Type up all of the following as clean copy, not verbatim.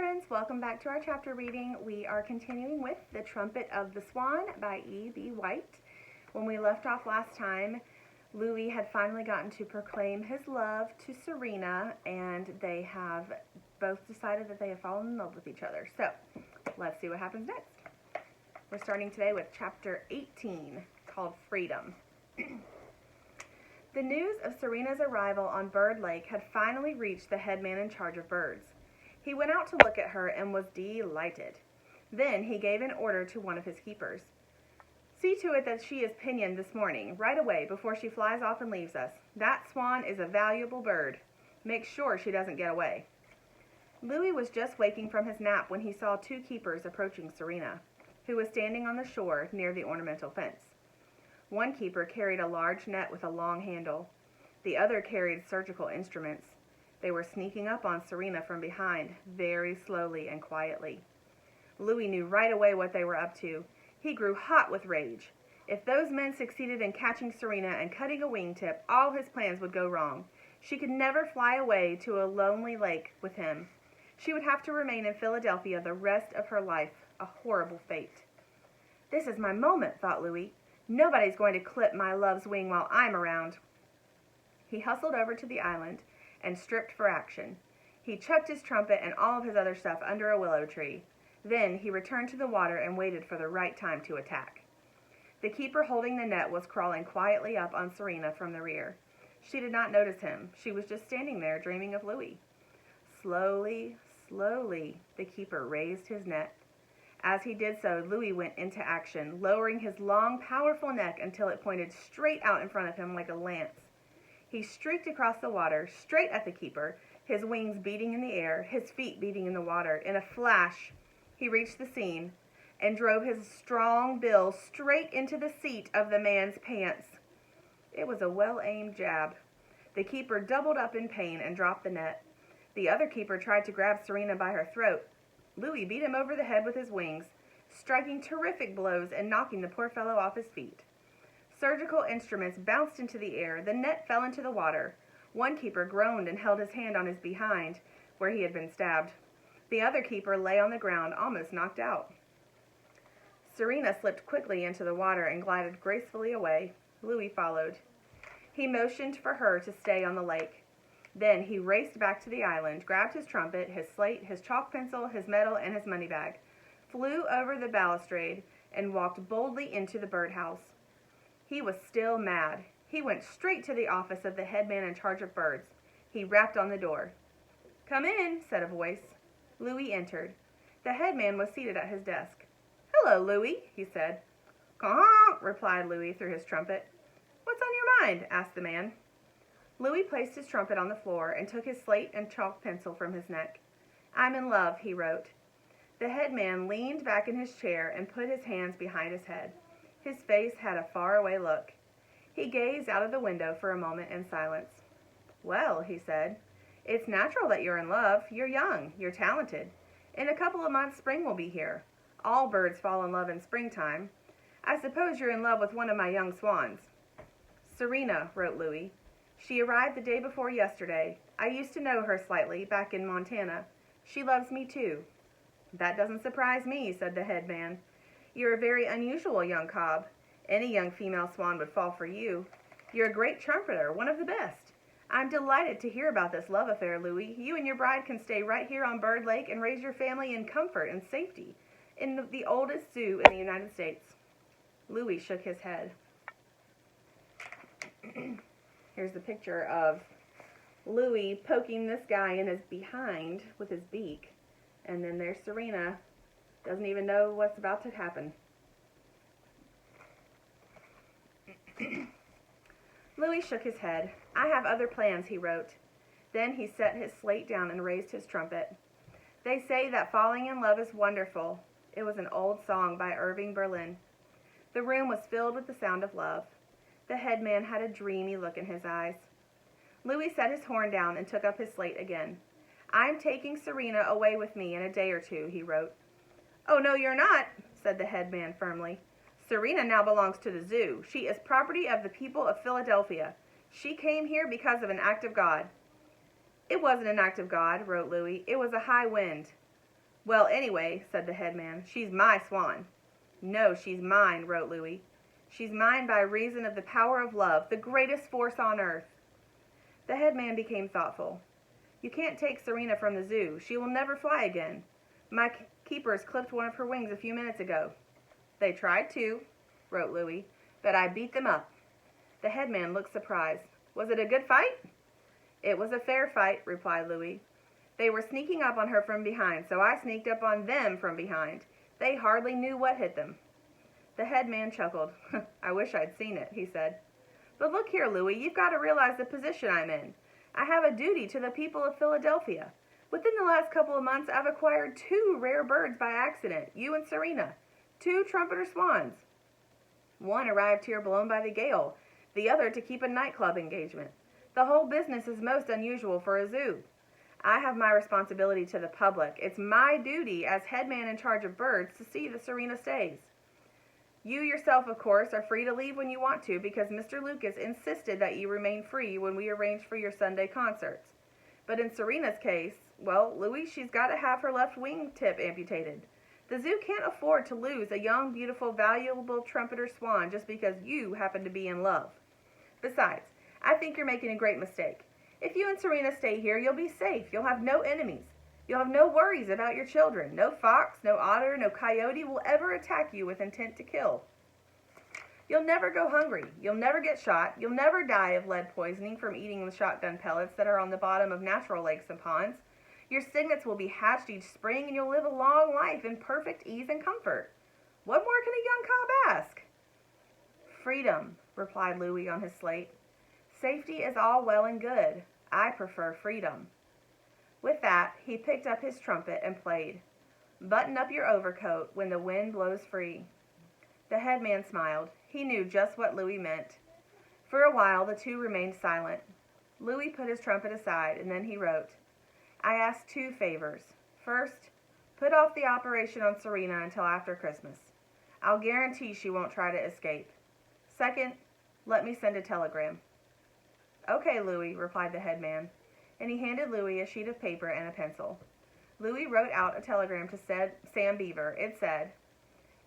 friends, welcome back to our chapter reading. We are continuing with The Trumpet of the Swan by E.B. White. When we left off last time, Louis had finally gotten to proclaim his love to Serena, and they have both decided that they have fallen in love with each other. So, let's see what happens next. We're starting today with chapter 18, called Freedom. The news of Serena's arrival on Bird Lake had finally reached the headman in charge of birds. He went out to look at her and was delighted. Then he gave an order to one of his keepers. "See to it that she is pinioned this morning, right away, before she flies off and leaves us. That swan is a valuable bird. Make sure she doesn't get away." Louis was just waking from his nap when he saw two keepers approaching Serena, who was standing on the shore near the ornamental fence. One keeper carried a large net with a long handle. The other carried surgical instruments. They were sneaking up on Serena from behind, very slowly and quietly. Louis knew right away what they were up to. He grew hot with rage. If those men succeeded in catching Serena and cutting a wingtip, all his plans would go wrong. She could never fly away to a lonely lake with him. She would have to remain in Philadelphia the rest of her life, a horrible fate. "This is my moment," thought Louis. "Nobody's going to clip my love's wing while I'm around." He hustled over to the island and stripped for action. He chucked his trumpet and all of his other stuff under a willow tree. Then he returned to the water and waited for the right time to attack. The keeper holding the net was crawling quietly up on Serena from the rear. She did not notice him. She was just standing there dreaming of Louis. Slowly, slowly, the keeper raised his net. As he did so, Louis went into action, lowering his long, powerful neck until it pointed straight out in front of him like a lance. He streaked across the water, straight at the keeper, his wings beating in the air, his feet beating in the water. In a flash, he reached the scene and drove his strong bill straight into the seat of the man's pants. It was a well-aimed jab. The keeper doubled up in pain and dropped the net. The other keeper tried to grab Serena by her throat. Louis beat him over the head with his wings, striking terrific blows and knocking the poor fellow off his feet. Surgical instruments bounced into the air. The net fell into the water. One keeper groaned and held his hand on his behind, where he had been stabbed. The other keeper lay on the ground, almost knocked out. Serena slipped quickly into the water and glided gracefully away. Louis followed. He motioned for her to stay on the lake. Then he raced back to the island, grabbed his trumpet, his slate, his chalk pencil, his medal, and his money bag, flew over the balustrade, and walked boldly into the birdhouse. He was still mad. He went straight to the office of the headman in charge of birds. He rapped on the door. "Come in," said a voice. Louis entered. The headman was seated at his desk. "Hello, Louis," he said. "Caw," replied Louis through his trumpet. "What's on your mind?" asked the man. Louis placed his trumpet on the floor and took his slate and chalk pencil from his neck. "I'm in love," he wrote. The headman leaned back in his chair and put his hands behind his head. His face had a faraway look. He gazed out of the window for a moment in silence. "Well," he said, "it's natural that you're in love. You're young. You're talented. In a couple of months, spring will be here. All birds fall in love in springtime. I suppose you're in love with one of my young swans." "Serena," wrote Louis. "She arrived the day before yesterday. I used to know her slightly, back in Montana. She loves me, too." "That doesn't surprise me," said the headman. "You're a very unusual young cob. Any young female swan would fall for you. You're a great trumpeter, one of the best. I'm delighted to hear about this love affair, Louis. You and your bride can stay right here on Bird Lake and raise your family in comfort and safety in the oldest zoo in the United States." Louis shook his head. Here's the picture of Louis poking this guy in his behind with his beak. And then there's Serena. Doesn't even know what's about to happen. Louis shook his head. "I have other plans," he wrote. Then he set his slate down and raised his trumpet. "They say that falling in love is wonderful." It was an old song by Irving Berlin. The room was filled with the sound of love. The headman had a dreamy look in his eyes. Louis set his horn down and took up his slate again. "I'm taking Serena away with me in a day or two," he wrote. "Oh, no, you're not," said the headman firmly. "Serena now belongs to the zoo. She is property of the people of Philadelphia. She came here because of an act of God." "It wasn't an act of God," wrote Louis. "It was a high wind." Well, anyway, said the headman, she's my swan. No, she's mine, wrote Louis. She's mine by reason of the power of love, the greatest force on earth. The headman became thoughtful. You can't take Serena from the zoo. She will never fly again. My keepers clipped one of her wings a few minutes ago. They tried to, wrote Louis, but I beat them up. The headman looked surprised. Was it a good fight? It was a fair fight, replied Louis. They were sneaking up on her from behind, so I sneaked up on them from behind. They hardly knew what hit them. The headman chuckled. I wish I'd seen it, he said. But look here, Louis, you've got to realize the position I'm in. I have a duty to the people of Philadelphia. Within the last couple of months, I've acquired 2 rare birds by accident, you and Serena, 2 trumpeter swans. One arrived here blown by the gale, the other to keep a nightclub engagement. The whole business is most unusual for a zoo. I have my responsibility to the public. It's my duty as headman in charge of birds to see that Serena stays. You yourself, of course, are free to leave when you want to because Mr. Lucas insisted that you remain free when we arranged for your Sunday concerts. But in Serena's case, well, Louis, she's got to have her left wing tip amputated. The zoo can't afford to lose a young, beautiful, valuable trumpeter swan just because you happen to be in love. Besides, I think you're making a great mistake. If you and Serena stay here, you'll be safe. You'll have no enemies. You'll have no worries about your children. No fox, no otter, no coyote will ever attack you with intent to kill. You'll never go hungry. You'll never get shot. You'll never die of lead poisoning from eating the shotgun pellets that are on the bottom of natural lakes and ponds. Your cygnets will be hatched each spring, and you'll live a long life in perfect ease and comfort. What more can a young cob ask? Freedom, replied Louis on his slate. Safety is all well and good. I prefer freedom. With that, he picked up his trumpet and played, Button up your overcoat when the wind blows free. The headman smiled. He knew just what Louis meant. For a while, the two remained silent. Louis put his trumpet aside, and then he wrote, I ask 2 favors. First, put off the operation on Serena until after Christmas. I'll guarantee she won't try to escape. Second, let me send a telegram. Okay, Louis, replied the headman, and he handed Louis a sheet of paper and a pencil. Louis wrote out a telegram to Sam Beaver. It said,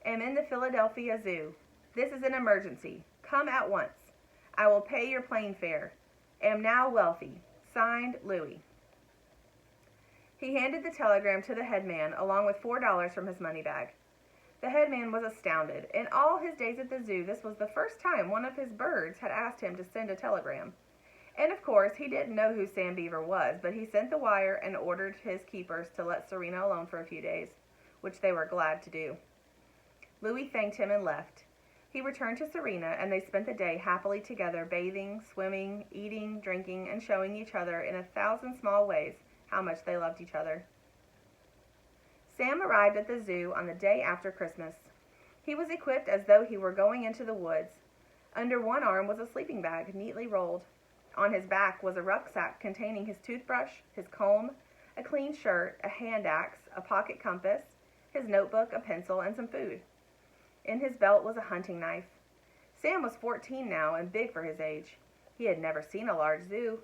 Am in the Philadelphia Zoo. This is an emergency. Come at once. I will pay your plane fare. Am now wealthy. Signed, Louis. He handed the telegram to the headman along with $4 from his money bag. The headman was astounded. In all his days at the zoo, this was the first time one of his birds had asked him to send a telegram. And of course, he didn't know who Sam Beaver was, but he sent the wire and ordered his keepers to let Serena alone for a few days, which they were glad to do. Louis thanked him and left. He returned to Serena, and they spent the day happily together, bathing, swimming, eating, drinking, and showing each other in 1,000 small ways how much they loved each other. Sam arrived at the zoo on the day after Christmas. He was equipped as though he were going into the woods. Under one arm was a sleeping bag, neatly rolled. On his back was a rucksack containing his toothbrush, his comb, a clean shirt, a hand axe, a pocket compass, his notebook, a pencil, and some food. In his belt was a hunting knife. Sam was 14 now and big for his age. He had never seen a large zoo.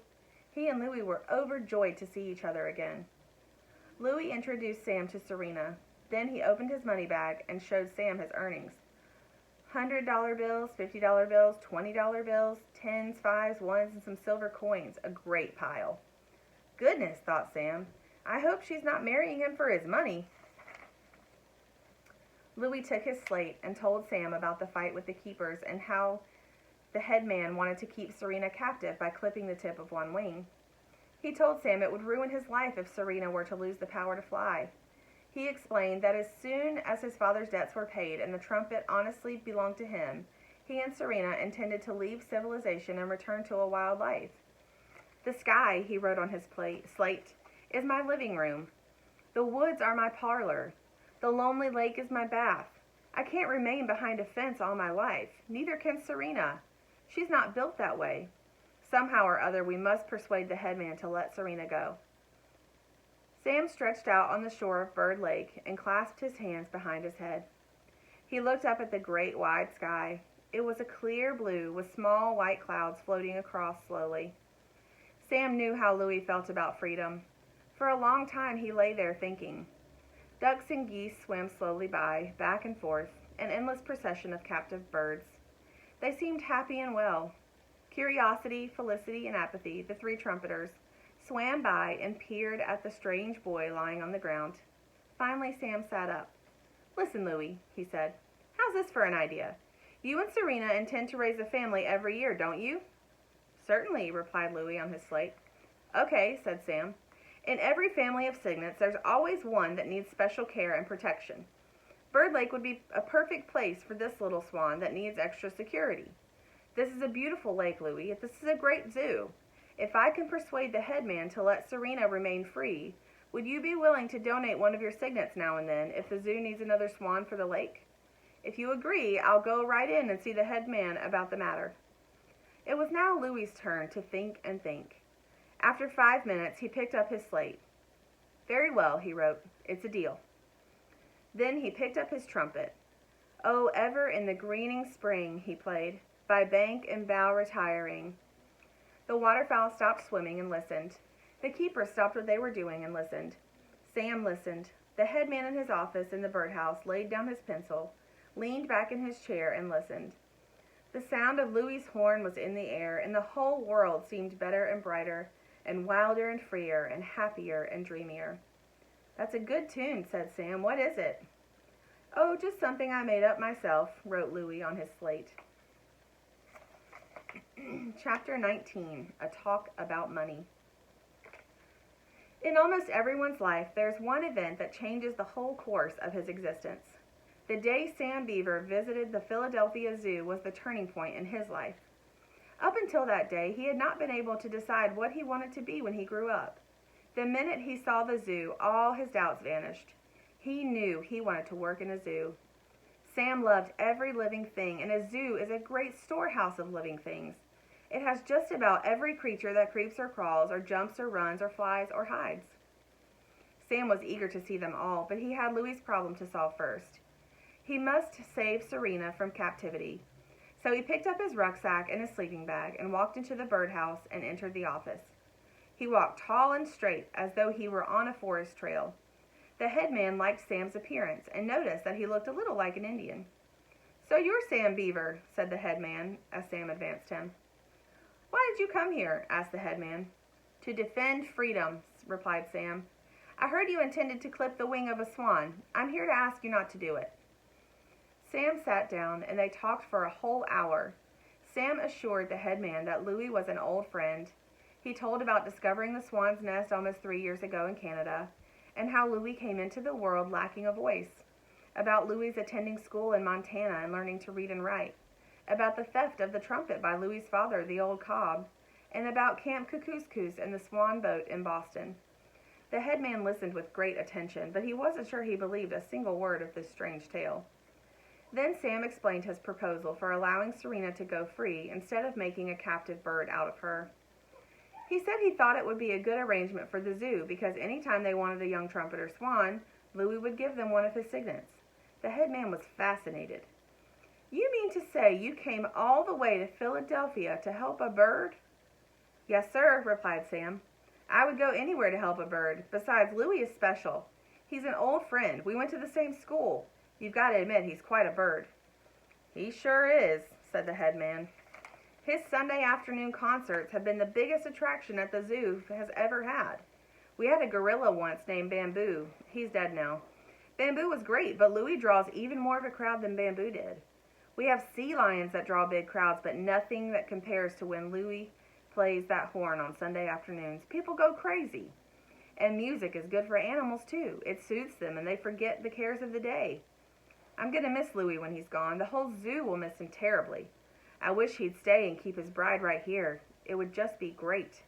He and Louis were overjoyed to see each other again. Louis introduced Sam to Serena. Then he opened his money bag and showed Sam his earnings. $100 bills, $50 bills, $20 bills, 10s, 5s, 1s, and some silver coins. A great pile. Goodness, thought Sam. I hope she's not marrying him for his money. Louis took his slate and told Sam about the fight with the keepers and how the headman wanted to keep Serena captive by clipping the tip of one wing. He told Sam it would ruin his life if Serena were to lose the power to fly. He explained that as soon as his father's debts were paid and the trumpet honestly belonged to him, he and Serena intended to leave civilization and return to a wild life. The sky, he wrote on his slate, is my living room. The woods are my parlor. The lonely lake is my bath. I can't remain behind a fence all my life. Neither can Serena. She's not built that way. Somehow or other, we must persuade the headman to let Serena go. Sam stretched out on the shore of Bird Lake and clasped his hands behind his head. He looked up at the great wide sky. It was a clear blue with small white clouds floating across slowly. Sam knew how Louis felt about freedom. For a long time he lay there thinking. Ducks and geese swam slowly by, back and forth, an endless procession of captive birds. They seemed happy and well. Curiosity, Felicity, and Apathy, the three trumpeters, swam by and peered at the strange boy lying on the ground. Finally, Sam sat up. "Listen, Louie," he said. "How's this for an idea? You and Serena intend to raise a family every year, don't you?" "Certainly," replied Louie on his slate. "Okay," said Sam. "In every family of cygnets, there's always one that needs special care and protection. Bird Lake would be a perfect place for this little swan that needs extra security. This is a beautiful lake, Louie. This is a great zoo. If I can persuade the headman to let Serena remain free, would you be willing to donate one of your cygnets now and then if the zoo needs another swan for the lake? If you agree, I'll go right in and see the headman about the matter." It was now Louie's turn to think and think. After 5 minutes, he picked up his slate. "Very well," he wrote. "It's a deal." Then he picked up his trumpet. "Oh, ever in the greening spring," he played, "by bank and bough retiring." The waterfowl stopped swimming and listened. The keepers stopped what they were doing and listened. Sam listened. The headman in his office in the birdhouse laid down his pencil, leaned back in his chair, and listened. The sound of Louie's horn was in the air, and the whole world seemed better and brighter, and wilder and freer, and happier and dreamier. "That's a good tune," said Sam. "What is it?" "Oh, just something I made up myself," wrote Louie on his slate. Chapter 19, A Talk About Money. In almost everyone's life, there's one event that changes the whole course of his existence. The day Sam Beaver visited the Philadelphia Zoo was the turning point in his life. Up until that day, he had not been able to decide what he wanted to be when he grew up. The minute he saw the zoo, all his doubts vanished. He knew he wanted to work in a zoo. Sam loved every living thing, and a zoo is a great storehouse of living things. It has just about every creature that creeps or crawls, or jumps or runs, or flies or hides. Sam was eager to see them all, but he had Louie's problem to solve first. He must save Serena from captivity. So he picked up his rucksack and his sleeping bag and walked into the birdhouse and entered the office. He walked tall and straight, as though he were on a forest trail. The headman liked Sam's appearance and noticed that he looked a little like an Indian. "So you're Sam Beaver," said the headman as Sam advanced him. "Why did you come here?" asked the headman. "To defend freedom," replied Sam. "I heard you intended to clip the wing of a swan. I'm here to ask you not to do it." Sam sat down, and they talked for a whole hour. Sam assured the headman that Louie was an old friend. He told about discovering the swan's nest almost 3 years ago in Canada, and how Louie came into the world lacking a voice, about Louie's attending school in Montana and learning to read and write, about the theft of the trumpet by Louie's father, the old cob, and about Camp Kookooskoos and the Swan boat in Boston. The headman listened with great attention, but he wasn't sure he believed a single word of this strange tale. Then Sam explained his proposal for allowing Serena to go free instead of making a captive bird out of her. He said he thought it would be a good arrangement for the zoo because any time they wanted a young trumpeter swan, Louie would give them one of his cygnets. The headman was fascinated. "You mean to say you came all the way to Philadelphia to help a bird?" "Yes, sir," replied Sam. "I would go anywhere to help a bird. Besides, Louie is special. He's an old friend. We went to the same school. You've got to admit he's quite a bird." "He sure is," said the headman. "His Sunday afternoon concerts have been the biggest attraction that the zoo has ever had. We had a gorilla once named Bamboo. He's dead now. Bamboo was great, but Louie draws even more of a crowd than Bamboo did. We have sea lions that draw big crowds, but nothing that compares to when Louie plays that horn on Sunday afternoons. People go crazy. And music is good for animals, too. It soothes them, and they forget the cares of the day. I'm going to miss Louie when he's gone. The whole zoo will miss him terribly. I wish he'd stay and keep his bride right here. It would just be great."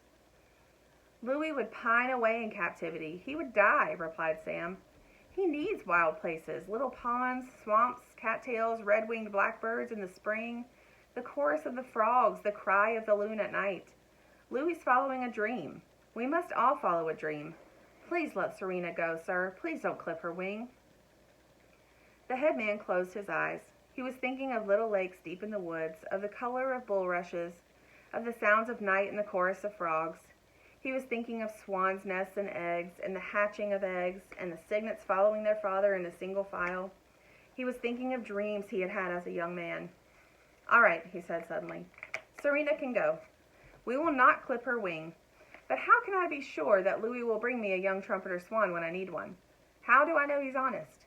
"Louie would pine away in captivity. He would die," replied Sam. "He needs wild places, little ponds, swamps, cattails, red-winged blackbirds in the spring, the chorus of the frogs, the cry of the loon at night. Louie's following a dream. We must all follow a dream. Please let Serena go, sir. Please don't clip her wing." The headman closed his eyes. He was thinking of little lakes deep in the woods, of the color of bulrushes, of the sounds of night and the chorus of frogs. He was thinking of swans' nests and eggs, and the hatching of eggs, and the cygnets following their father in a single file. He was thinking of dreams he had had as a young man. "All right," he said suddenly. "Serena can go. We will not clip her wing. But how can I be sure that Louis will bring me a young trumpeter swan when I need one? How do I know he's honest?"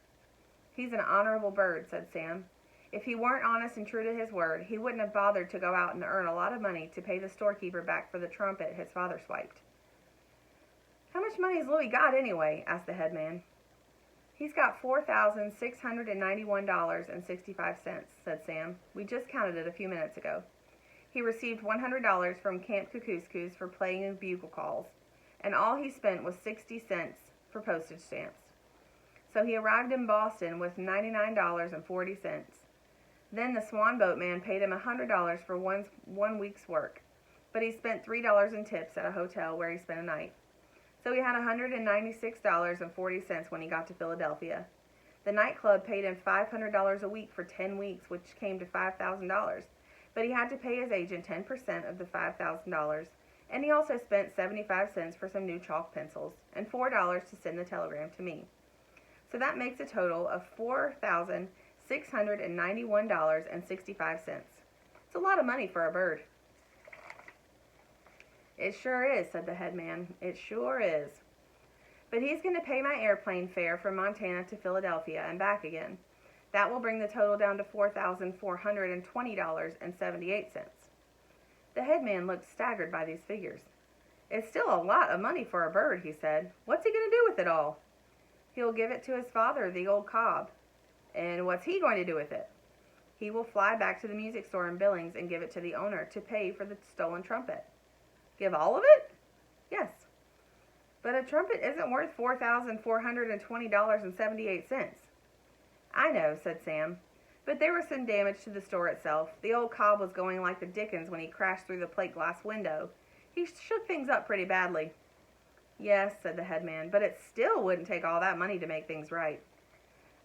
"He's an honorable bird," said Sam. "If he weren't honest and true to his word, he wouldn't have bothered to go out and earn a lot of money to pay the storekeeper back for the trumpet his father swiped." "How much money has Louis got anyway?" asked the headman. "He's got $4,691.65, said Sam. "We just counted it a few minutes ago. He received $100 from Camp Kookooskoos for playing bugle calls, and all he spent was 60 cents for postage stamps. So he arrived in Boston with $99.40. Then the swan boat man paid him $100 for one week's work, but he spent $3 in tips at a hotel where he spent a night. So he had $196.40 when he got to Philadelphia. The nightclub paid him $500 a week for 10 weeks, which came to $5,000. But he had to pay his agent 10% of the $5,000, and he also spent 75 cents for some new chalk pencils and $4 to send the telegram to me. So that makes a total of $4,691.65. It's a lot of money for a bird." "It sure is," said the headman. "It sure is. But he's going to pay my airplane fare from Montana to Philadelphia and back again. That will bring the total down to $4,420.78. The headman looked staggered by these figures. "It's still a lot of money for a bird," he said. "What's he going to do with it all?" "He'll give it to his father, the old cob." "And what's he going to do with it?" "He will fly back to the music store in Billings and give it to the owner to pay for the stolen trumpet." "Give all of it?" "Yes." "But a trumpet isn't worth $4,420.78. "I know," said Sam. "But there was some damage to the store itself. The old cob was going like the dickens when he crashed through the plate glass window. He shook things up pretty badly." "Yes," said the headman, "but it still wouldn't take all that money to make things right."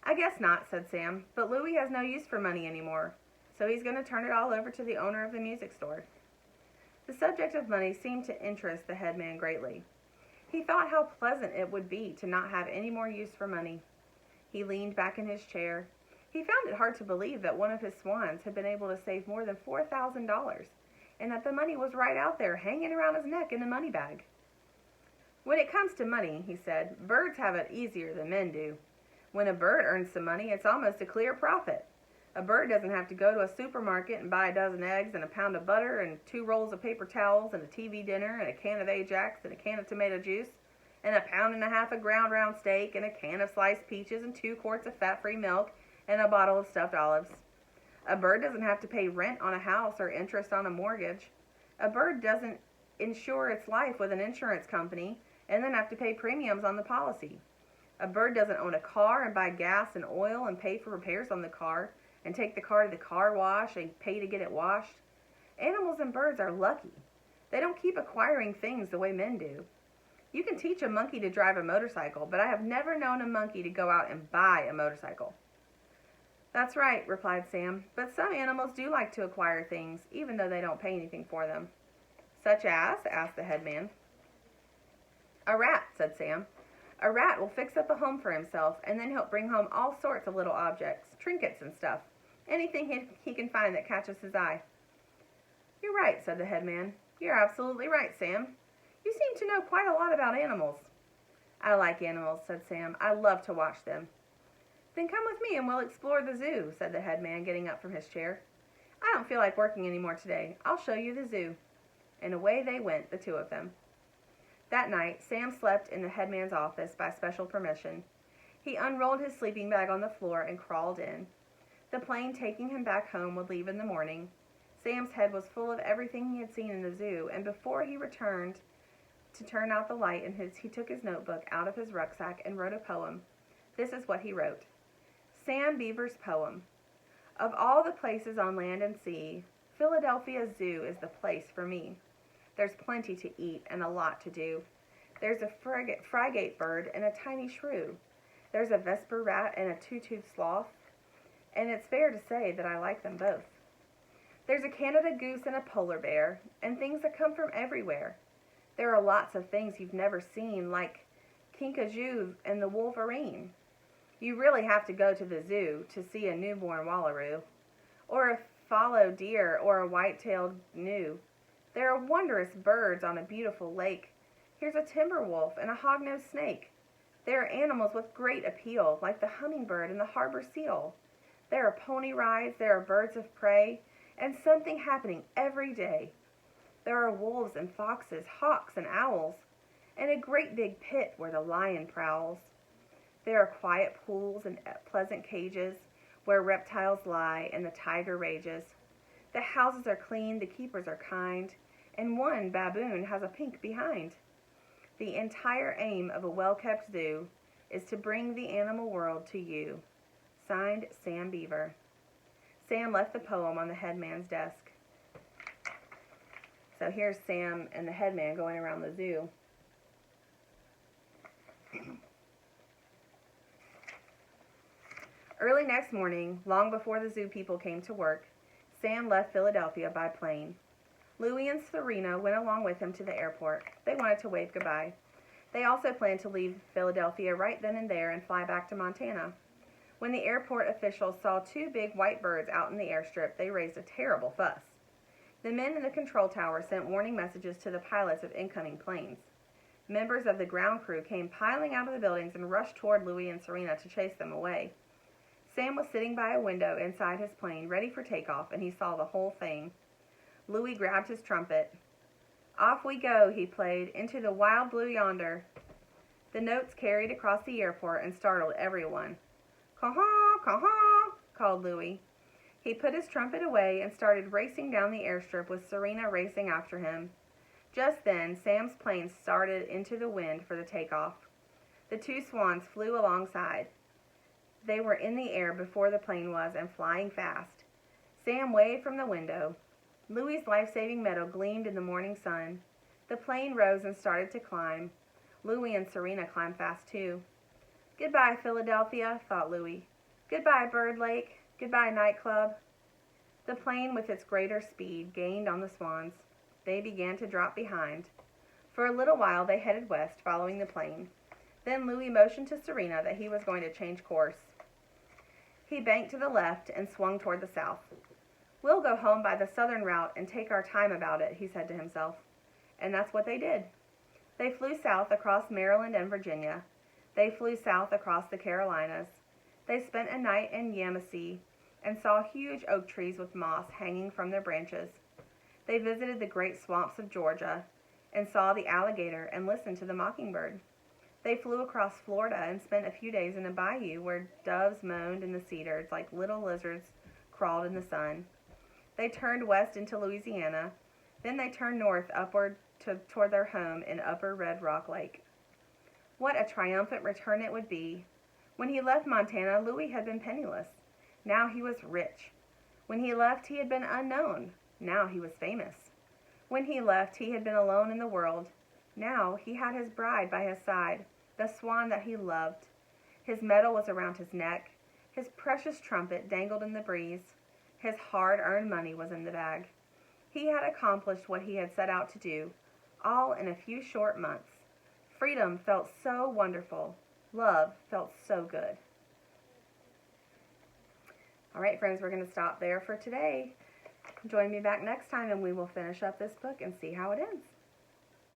"I guess not," said Sam, "but Louis has no use for money anymore, so he's going to turn it all over to the owner of the music store." The subject of money seemed to interest the headman greatly. He thought how pleasant it would be to not have any more use for money. He leaned back in his chair. He found it hard to believe that one of his swans had been able to save more than $4,000, and that the money was right out there hanging around his neck in a money bag. "When it comes to money," he said, "birds have it easier than men do. When a bird earns some money, it's almost a clear profit. A bird doesn't have to go to a supermarket and buy a dozen eggs and a pound of butter and 2 rolls of paper towels and a TV dinner and a can of Ajax and a can of tomato juice and a pound and a half of ground round steak and a can of sliced peaches and 2 quarts of fat-free milk and a bottle of stuffed olives. A bird doesn't have to pay rent on a house or interest on a mortgage. A bird doesn't insure its life with an insurance company and then have to pay premiums on the policy. A bird doesn't own a car and buy gas and oil and pay for repairs on the car and take the car to the car wash and pay to get it washed. Animals and birds are lucky. They don't keep acquiring things the way men do. You can teach a monkey to drive a motorcycle, but I have never known a monkey to go out and buy a motorcycle." "That's right," replied Sam, "but some animals do like to acquire things, even though they don't pay anything for them." "Such as?" asked the headman. "A rat," said Sam. "A rat will fix up a home for himself, and then he'll bring home all sorts of little objects, trinkets and stuff, anything he can find that catches his eye." "You're right," said the headman. "You're absolutely right, Sam. You seem to know quite a lot about animals." "I like animals," said Sam. "I love to watch them." "Then come with me and we'll explore the zoo," said the headman, getting up from his chair. "I don't feel like working any more today. I'll show you the zoo." And away they went, the two of them. That night, Sam slept in the headman's office by special permission. He unrolled his sleeping bag on the floor and crawled in. The plane taking him back home would leave in the morning. Sam's head was full of everything he had seen in the zoo, and before he returned to turn out the light he took his notebook out of his rucksack and wrote a poem. This is what he wrote. Sam Beaver's poem. "Of all the places on land and sea, Philadelphia Zoo is the place for me. There's plenty to eat and a lot to do. There's a frigate bird and a tiny shrew. There's a vesper rat and a 2-toothed sloth, and it's fair to say that I like them both. There's a Canada goose and a polar bear, and things that come from everywhere. There are lots of things you've never seen, like kinkajou and the wolverine. You really have to go to the zoo to see a newborn wallaroo, or a fallow deer, or a white-tailed gnu. There are wondrous birds on a beautiful lake. Here's a timber wolf and a hog-nosed snake. There are animals with great appeal, like the hummingbird and the harbor seal. There are pony rides, there are birds of prey, and something happening every day. There are wolves and foxes, hawks and owls, and a great big pit where the lion prowls. There are quiet pools and pleasant cages where reptiles lie and the tiger rages. The houses are clean, the keepers are kind, and one baboon has a pink behind. The entire aim of a well-kept zoo is to bring the animal world to you. Signed, Sam Beaver. Sam left the poem on the headman's desk. So here's Sam and the headman going around the zoo. Early next morning, long before the zoo people came to work, Sam left Philadelphia by plane. Louie and Serena went along with him to the airport. They wanted to wave goodbye. They also planned to leave Philadelphia right then and there and fly back to Montana. When the airport officials saw two big white birds out in the airstrip, they raised a terrible fuss. The men in the control tower sent warning messages to the pilots of incoming planes. Members of the ground crew came piling out of the buildings and rushed toward Louie and Serena to chase them away. Sam was sitting by a window inside his plane, ready for takeoff, and he saw the whole thing. Louie grabbed his trumpet. "Off we go," he played, "into the wild blue yonder." The notes carried across the airport and startled everyone. "Caw-haw, caw-haw," called Louie. He put his trumpet away and started racing down the airstrip with Serena racing after him. Just then, Sam's plane started into the wind for the takeoff. The two swans flew alongside. They were in the air before the plane was and flying fast. Sam waved from the window. Louie's life-saving medal gleamed in the morning sun. The plane rose and started to climb. Louie and Serena climbed fast too. "Goodbye, Philadelphia," thought Louie. "Goodbye, Bird Lake. Goodbye, nightclub." The plane, with its greater speed, gained on the swans. They began to drop behind. For a little while they headed west, following the plane. Then Louie motioned to Serena that he was going to change course. He banked to the left and swung toward the south. "We'll go home by the southern route and take our time about it," he said to himself. And that's what they did. They flew south across Maryland and Virginia. They flew south across the Carolinas. They spent a night in Yamasee and saw huge oak trees with moss hanging from their branches. They visited the great swamps of Georgia and saw the alligator and listened to the mockingbird. They flew across Florida and spent a few days in a bayou where doves moaned in the cedars like little lizards crawled in the sun. They turned west into Louisiana. Then they turned north upward toward their home in Upper Red Rock Lake. What a triumphant return it would be. When he left Montana, Louie had been penniless. Now he was rich. When he left, he had been unknown. Now he was famous. When he left, he had been alone in the world. Now he had his bride by his side, the swan that he loved. His medal was around his neck. His precious trumpet dangled in the breeze. His hard-earned money was in the bag. He had accomplished what he had set out to do, all in a few short months. Freedom felt so wonderful. Love felt so good. All right, friends, we're going to stop there for today. Join me back next time and we will finish up this book and see how it ends.